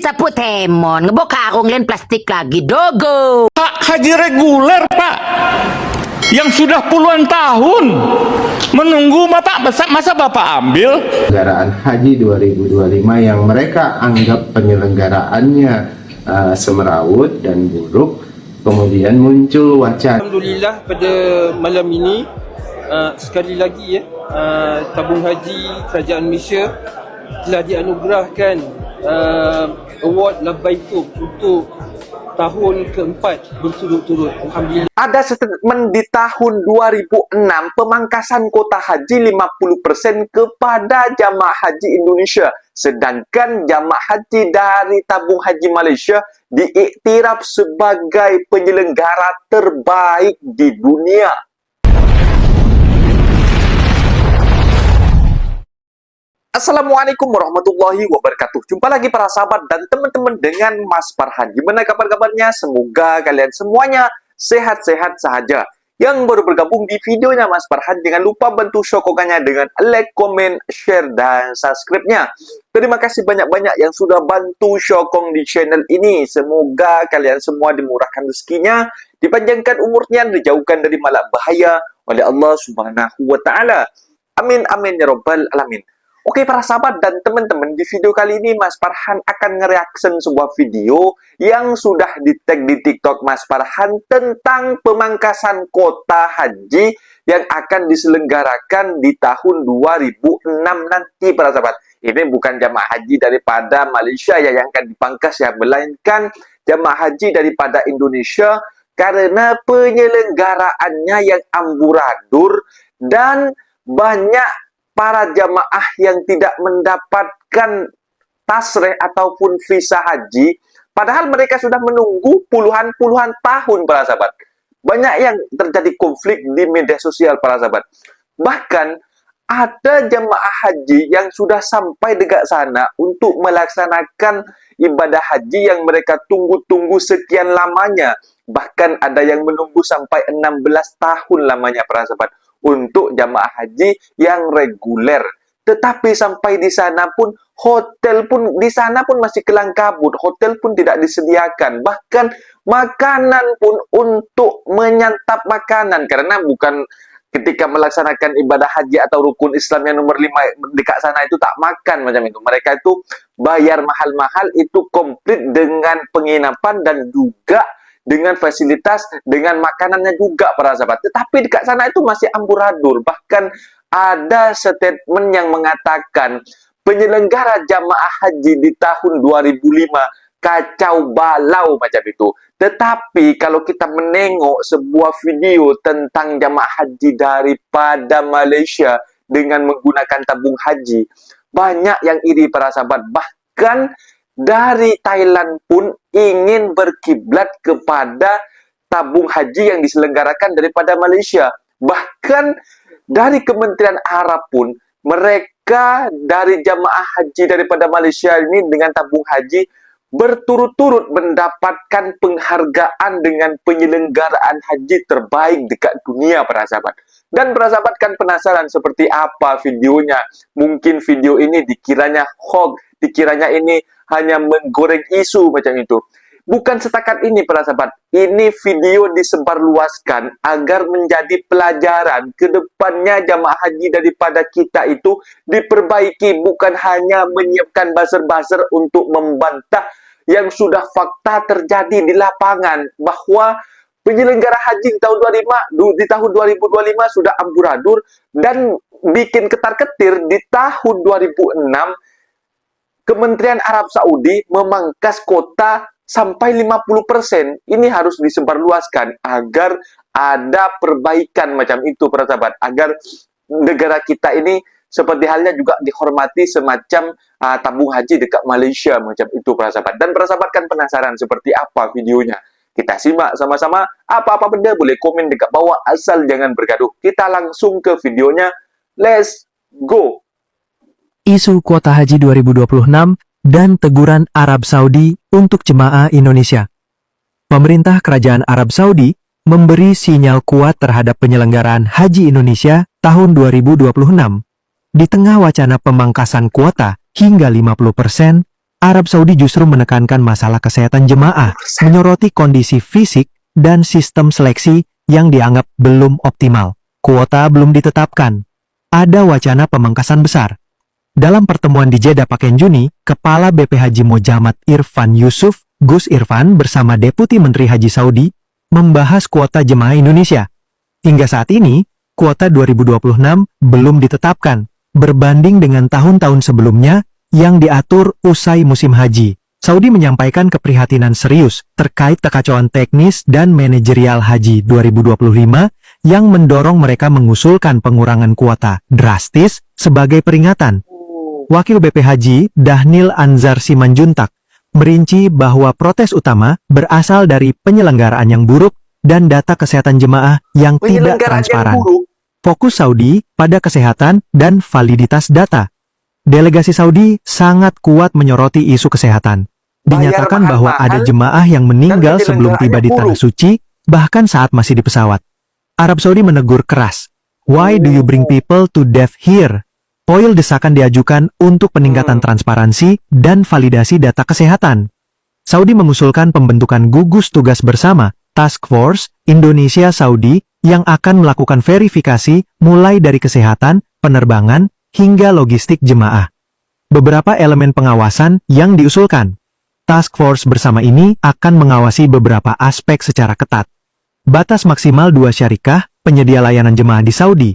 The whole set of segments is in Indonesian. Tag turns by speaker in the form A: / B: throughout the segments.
A: sapu temon, ngeboka aku ngelian plastik lagi, dogo.
B: Pak haji reguler, Pak, yang sudah puluhan tahun menunggu masa Bapak ambil.
C: Penyelenggaraan Haji 2025 yang mereka anggap penyelenggaraannya semrawut dan buruk, kemudian muncul wacana.
D: Alhamdulillah pada malam ini sekali lagi tabung haji Kerajaan Malaysia telah dianugerahkan award Labaikum untuk tahun keempat berturut-turut. Alhamdulillah.
E: Ada statement di tahun 2006 pemangkasan kuota haji 50% kepada jamaah haji Indonesia, sedangkan jamaah haji dari tabung haji Malaysia diiktiraf sebagai penyelenggara terbaik di dunia. Assalamualaikum warahmatullahi wabarakatuh. Jumpa lagi para sahabat dan teman-teman dengan Mas Farhan. Gimana kabar-kabarnya? Semoga kalian semuanya sehat-sehat saja. Yang baru bergabung di videonya Mas Farhan, jangan lupa bantu sokongannya dengan like, comment, share, dan subscribe-nya. Terima kasih banyak-banyak yang sudah bantu sokong di channel ini. Semoga kalian semua dimurahkan rezekinya, dipanjangkan umurnya, dijauhkan dari malapetaka oleh Allah Subhanahu wa Ta'ala. Amin amin ya rabbal alamin. Oke para sahabat dan teman-teman, di video kali ini Mas Farhan akan nge-reaction sebuah video yang sudah di-tag di TikTok Mas Farhan tentang pemangkasan kuota haji yang akan diselenggarakan di tahun 2006 nanti para sahabat. Ini bukan jamaah haji daripada Malaysia yang akan dipangkas ya, melainkan jamaah haji daripada Indonesia karena penyelenggaraannya yang amburadul dan banyak para jamaah yang tidak mendapatkan tasreh ataupun visa haji, padahal mereka sudah menunggu puluhan tahun para sahabat. Banyak yang terjadi konflik di media sosial para sahabat. Bahkan ada jamaah haji yang sudah sampai dekat sana untuk melaksanakan ibadah haji yang mereka tunggu-tunggu sekian lamanya. Bahkan ada yang menunggu sampai 16 tahun lamanya para sahabat untuk jamaah haji yang reguler. Tetapi sampai di sana pun, hotel pun di sana pun masih kelang kabut, hotel pun tidak disediakan, bahkan makanan pun untuk menyantap makanan, karena bukan ketika melaksanakan ibadah haji atau rukun Islam yang nomor 5 dekat sana itu tak makan macam itu. Mereka itu bayar mahal-mahal, itu komplit dengan penginapan dan juga dengan fasilitas, dengan makanannya juga para sahabat. Tetapi dekat sana itu masih amburadul. Bahkan ada statement yang mengatakan penyelenggara jamaah haji di tahun 2005 kacau balau macam itu. Tetapi kalau kita menengok sebuah video tentang jamaah haji daripada Malaysia dengan menggunakan tabung haji, banyak yang iri para sahabat. Bahkan dari Thailand pun ingin berkiblat kepada tabung haji yang diselenggarakan daripada Malaysia. Bahkan dari Kementerian Arab pun, mereka dari jamaah haji daripada Malaysia ini dengan tabung haji berturut-turut mendapatkan penghargaan dengan penyelenggaraan haji terbaik dekat dunia para sahabat. Dan para sahabat kan penasaran seperti apa videonya. Mungkin video ini dikiranya hoax, dikiranya ini hanya menggoreng isu macam itu. Bukan setakat ini para sahabat, ini video disebarluaskan agar menjadi pelajaran ke depannya jamaah haji daripada kita itu diperbaiki, bukan hanya menyiapkan buzzer-buzzer untuk membantah yang sudah fakta terjadi di lapangan, bahwa penyelenggara haji di tahun 2025 sudah amburadul dan bikin ketar-ketir. Di tahun 2006 Kementerian Arab Saudi memangkas kuota sampai 50%. Ini harus disebarluaskan agar ada perbaikan macam itu para sahabat, agar negara kita ini seperti halnya juga dihormati semacam tabung haji dekat Malaysia macam itu para sahabat. Dan para sahabat kan penasaran seperti apa videonya. Kita simak sama-sama. Apa-apa benda boleh komen dekat bawah, asal jangan bergaduh. Kita langsung ke videonya. Let's go.
F: Isu kuota haji 2026 dan teguran Arab Saudi untuk jemaah Indonesia. Pemerintah Kerajaan Arab Saudi memberi sinyal kuat terhadap penyelenggaraan haji Indonesia tahun 2026. Di tengah wacana pemangkasan kuota hingga 50%, Arab Saudi justru menekankan masalah kesehatan jemaah, menyoroti kondisi fisik dan sistem seleksi yang dianggap belum optimal. Kuota belum ditetapkan. Ada wacana pemangkasan besar. Dalam pertemuan di Jeddah Pakaian Juni, Kepala BP Haji Mojamat Irfan Yusuf, Gus Irfan bersama Deputi Menteri Haji Saudi, membahas kuota jemaah Indonesia. Hingga saat ini, kuota 2026 belum ditetapkan, berbanding dengan tahun-tahun sebelumnya yang diatur usai musim haji. Saudi menyampaikan keprihatinan serius terkait kekacauan teknis dan manajerial haji 2025 yang mendorong mereka mengusulkan pengurangan kuota drastis sebagai peringatan. Wakil BP Haji Dahnil Anzar Simanjuntak merinci bahwa protes utama berasal dari penyelenggaraan yang buruk dan data kesehatan jemaah yang tidak transparan. Fokus Saudi pada kesehatan dan validitas data. Delegasi Saudi sangat kuat menyoroti isu kesehatan. Dinyatakan bahwa ada jemaah yang meninggal sebelum tiba di Tanah Suci, bahkan saat masih di pesawat. Arab Saudi menegur keras, "Why do you bring people to death here?" Poin desakan diajukan untuk peningkatan transparansi dan validasi data kesehatan. Saudi mengusulkan pembentukan gugus tugas bersama Task Force Indonesia-Saudi yang akan melakukan verifikasi mulai dari kesehatan, penerbangan, hingga logistik jemaah. Beberapa elemen pengawasan yang diusulkan. Task Force bersama ini akan mengawasi beberapa aspek secara ketat. Batas maksimal 2 syarikah penyedia layanan jemaah di Saudi.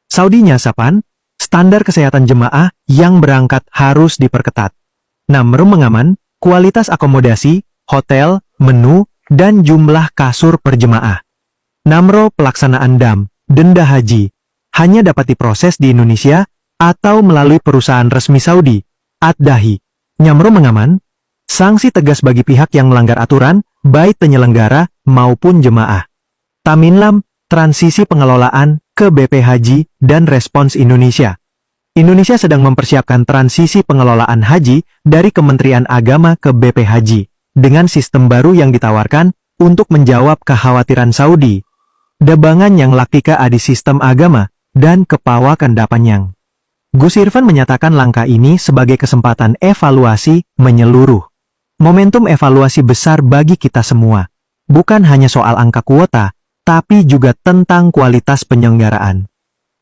F: Saudi nyasapan, standar kesehatan jemaah yang berangkat harus diperketat. Namro mengaman, kualitas akomodasi, hotel, menu, dan jumlah kasur per jemaah. Namro pelaksanaan denda haji, hanya dapat diproses di Indonesia atau melalui perusahaan resmi Saudi, Ad-Dahi. Nyamro mengaman, sanksi tegas bagi pihak yang melanggar aturan, baik penyelenggara maupun jemaah. Taminlam, transisi pengelolaan ke BP Haji dan Respons Indonesia. Indonesia sedang mempersiapkan transisi pengelolaan haji dari Kementerian Agama ke BP Haji, dengan sistem baru yang ditawarkan untuk menjawab kekhawatiran Saudi. Debangan yang laktika adi sistem agama dan kepawakan dapanyang. Gus Irfan menyatakan langkah ini sebagai kesempatan evaluasi menyeluruh. Momentum evaluasi besar bagi kita semua. Bukan hanya soal angka kuota, tapi juga tentang kualitas penyelenggaraan.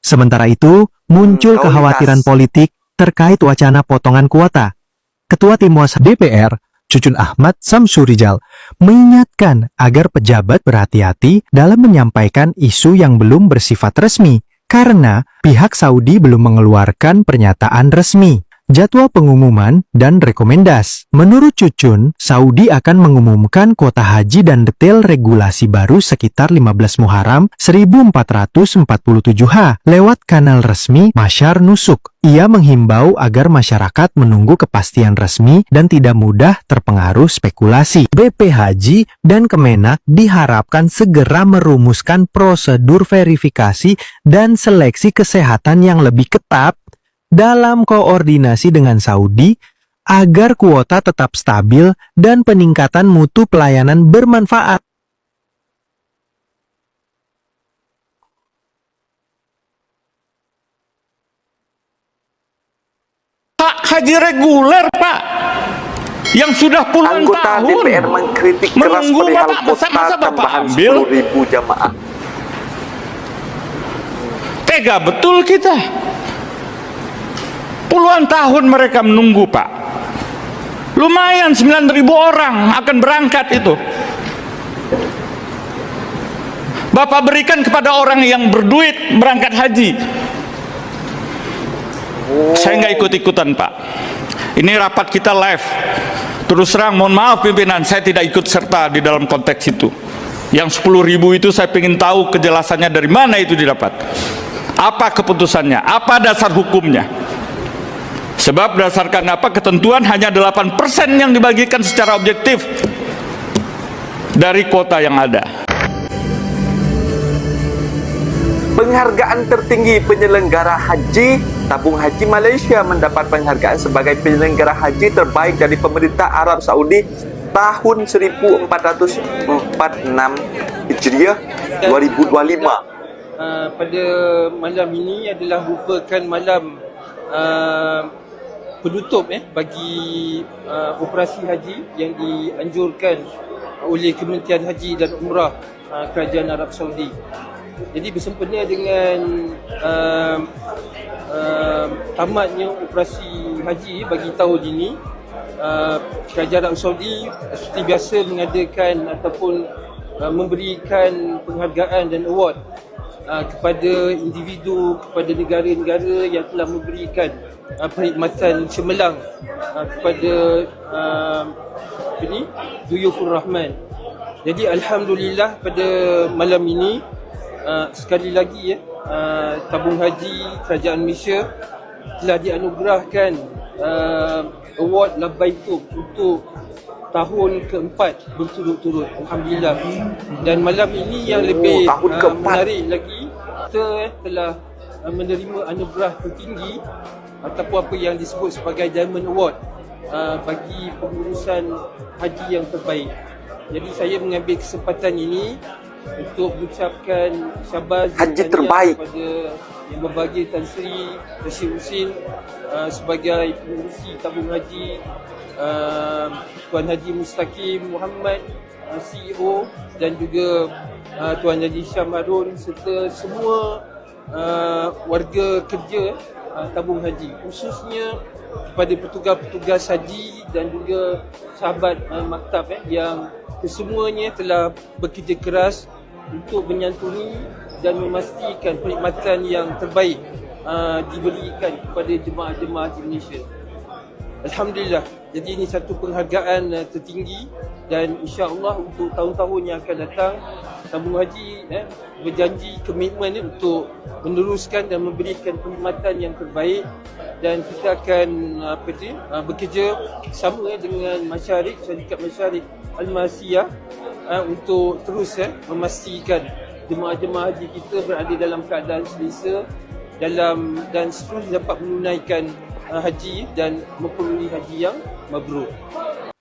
F: Sementara itu, muncul kekhawatiran politik terkait wacana potongan kuota. Ketua Timuas DPR, Cucun Ahmad Samsurijal, mengingatkan agar pejabat berhati-hati dalam menyampaikan isu yang belum bersifat resmi, karena pihak Saudi belum mengeluarkan pernyataan resmi, jadwal pengumuman, dan rekomendasi. Menurut Cucun, Saudi akan mengumumkan kuota haji dan detail regulasi baru sekitar 15 Muharram 1447H lewat kanal resmi Masyar Nusuk. Ia menghimbau agar masyarakat menunggu kepastian resmi dan tidak mudah terpengaruh spekulasi. BP Haji dan Kemenak diharapkan segera merumuskan prosedur verifikasi dan seleksi kesehatan yang lebih ketat dalam koordinasi dengan Saudi agar kuota tetap stabil dan peningkatan mutu pelayanan bermanfaat.
B: Pak haji reguler, Pak, yang sudah puluhan
E: Anggota
B: tahun
E: DPR mengkritik keras
B: menunggu
E: perihal
B: Bapak,
E: kuota
B: masa Bapak
E: tambahan
B: ambil?
E: 10.000 jamaah.
B: Tega betul kita. Puluhan tahun mereka menunggu, Pak. Lumayan 9.000 orang akan berangkat itu. Bapak berikan kepada orang yang berduit berangkat haji. Saya nggak ikut-ikutan, Pak. Ini rapat kita live. Terus terang, mohon maaf pimpinan, saya tidak ikut serta di dalam konteks itu. Yang 10.000 itu saya ingin tahu kejelasannya dari mana itu didapat. Apa keputusannya? Apa dasar hukumnya? Sebab berdasarkan apa ketentuan hanya 8% yang dibagikan secara objektif dari kuota yang ada.
E: Penghargaan tertinggi penyelenggara haji, Tabung Haji Malaysia mendapat penghargaan sebagai penyelenggara haji terbaik dari pemerintah Arab Saudi tahun 1446 Hijriah 2025.
D: Pada malam ini adalah merupakan malam penutup bagi operasi haji yang dianjurkan oleh Kementerian Haji dan Umrah Kerajaan Arab Saudi. Jadi bersempena dengan tamatnya operasi haji bagi tahun ini, Kerajaan Arab Saudi seperti biasa mengadakan ataupun memberikan penghargaan dan award kepada individu, kepada negara-negara yang telah memberikan perkhidmatan cemerlang kepada Duyufur Rahman. Jadi alhamdulillah pada malam ini sekali lagi tabung haji Kerajaan Malaysia telah dianugerahkan award Labbaiktum untuk tahun keempat berturut-turut, alhamdulillah. Dan malam ini yang lebih
E: tahun keempat.
D: menarik lagi, kita telah menerima anugerah tertinggi ataupun apa yang disebut sebagai Diamond Award bagi pengurusan haji yang terbaik. Jadi saya mengambil kesempatan ini untuk mengucapkan syabas
E: Haji
D: tahniah
E: terbaik
D: kepada Yang Berbahagia Tan Sri Rashid Husin sebagai pengurusi tabung haji, Tuan Haji Mustaqim Muhammad CEO, dan juga Tuan Haji Syam Harun serta semua warga kerja tabung haji, khususnya kepada petugas-petugas haji dan juga sahabat maktab yang kesemuanya telah bekerja keras untuk menyantuni dan memastikan perkhidmatan yang terbaik diberikan kepada jemaah-jemaah di Malaysia. Alhamdulillah. Jadi ini satu penghargaan tertinggi, dan insya-Allah untuk tahun-tahun yang akan datang tabung haji berjanji komitmen untuk meneruskan dan memberikan perkhidmatan yang terbaik, dan kita akan bekerja sama dengan Masyarik, Syarikat Masyarik Al-Masiyah untuk terus memastikan jemaah-jemaah haji kita berada dalam keadaan selesa dan seterusnya dapat menunaikan haji dan memperoleh haji yang mabrur.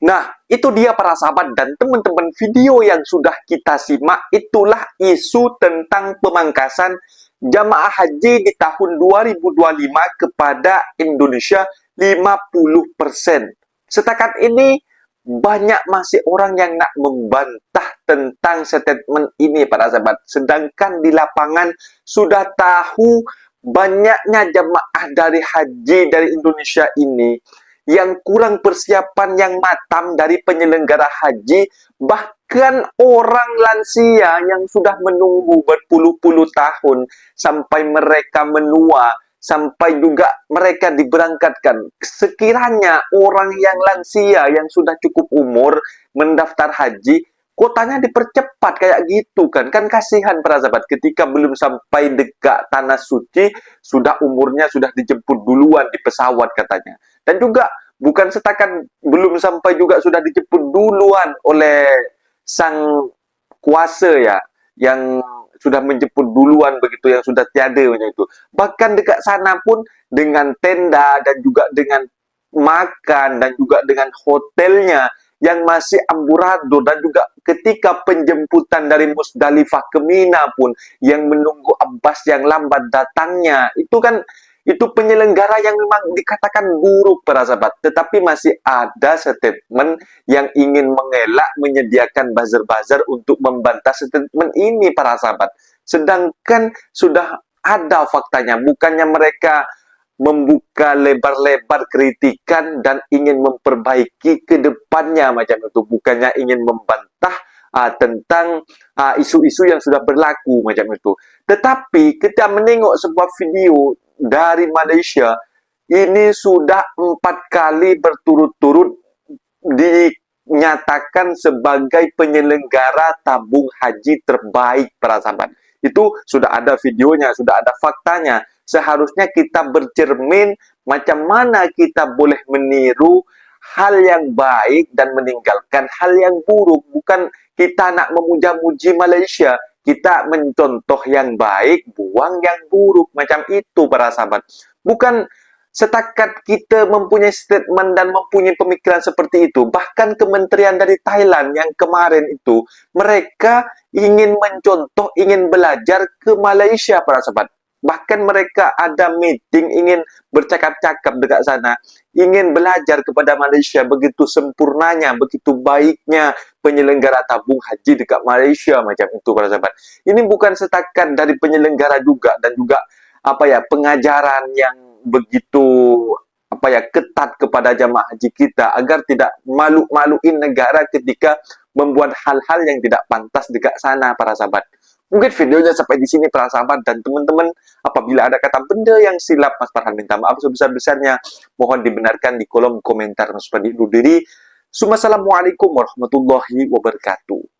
E: Nah, itu dia para sahabat dan teman-teman, video yang sudah kita simak itulah isu tentang pemangkasan jamaah haji di tahun 2025 kepada Indonesia 50%. Setakat ini banyak masih orang yang nak membantah tentang statement ini para sahabat. Sedangkan di lapangan sudah tahu banyaknya jamaah dari haji dari Indonesia ini yang kurang persiapan yang matang dari penyelenggara haji, bahkan orang lansia yang sudah menunggu berpuluh-puluh tahun sampai mereka menua, sampai juga mereka diberangkatkan. Sekiranya orang yang lansia yang sudah cukup umur mendaftar haji, kotanya dipercepat kayak gitu kan kasihan para sahabat, ketika belum sampai dekat tanah suci sudah umurnya sudah dijemput duluan di pesawat katanya. Dan juga bukan setakat belum sampai juga sudah dijemput duluan oleh sang kuasa ya, yang sudah menjemput duluan begitu, yang sudah tiada macam itu. Bahkan dekat sana pun dengan tenda dan juga dengan makan dan juga dengan hotelnya yang masih amburadul, dan juga ketika penjemputan dari Musdalifah ke Mina pun yang menunggu Abbas yang lambat datangnya, itu penyelenggara yang memang dikatakan buruk para sahabat. Tetapi masih ada statement yang ingin mengelak menyediakan buzzer-buzzer untuk membantah statement ini para sahabat. Sedangkan sudah ada faktanya, bukannya mereka membuka lebar-lebar kritikan dan ingin memperbaiki ke depannya macam itu, bukannya ingin membantah tentang isu-isu yang sudah berlaku macam itu. Tetapi kita menengok sebuah video dari Malaysia, ini sudah 4 kali berturut-turut dinyatakan sebagai penyelenggara tabung haji terbaik para sahabat. Itu sudah ada videonya, sudah ada faktanya. Seharusnya kita bercermin macam mana kita boleh meniru hal yang baik dan meninggalkan hal yang buruk. Bukan kita nak memuja-muji Malaysia, kita mencontoh yang baik, buang yang buruk. Macam itu para sahabat. Bukan setakat kita mempunyai statement dan mempunyai pemikiran seperti itu. Bahkan kementerian dari Thailand yang kemarin itu, mereka ingin mencontoh, ingin belajar ke Malaysia para sahabat. Bahkan mereka ada meeting ingin bercakap-cakap dekat sana, ingin belajar kepada Malaysia begitu sempurnanya, begitu baiknya penyelenggara tabung haji dekat Malaysia macam itu para sahabat. Ini bukan setakat dari penyelenggara juga dan juga pengajaran yang begitu ketat kepada jamaah haji kita agar tidak malu-maluin negara ketika membuat hal-hal yang tidak pantas dekat sana para sahabat. Mungkin videonya sampai di sini para sahabat, dan teman-teman apabila ada kata benda yang silap, Mas Farhan minta maaf sebesar-besarnya. Mohon dibenarkan di kolom komentar. Assalamualaikum warahmatullahi wabarakatuh.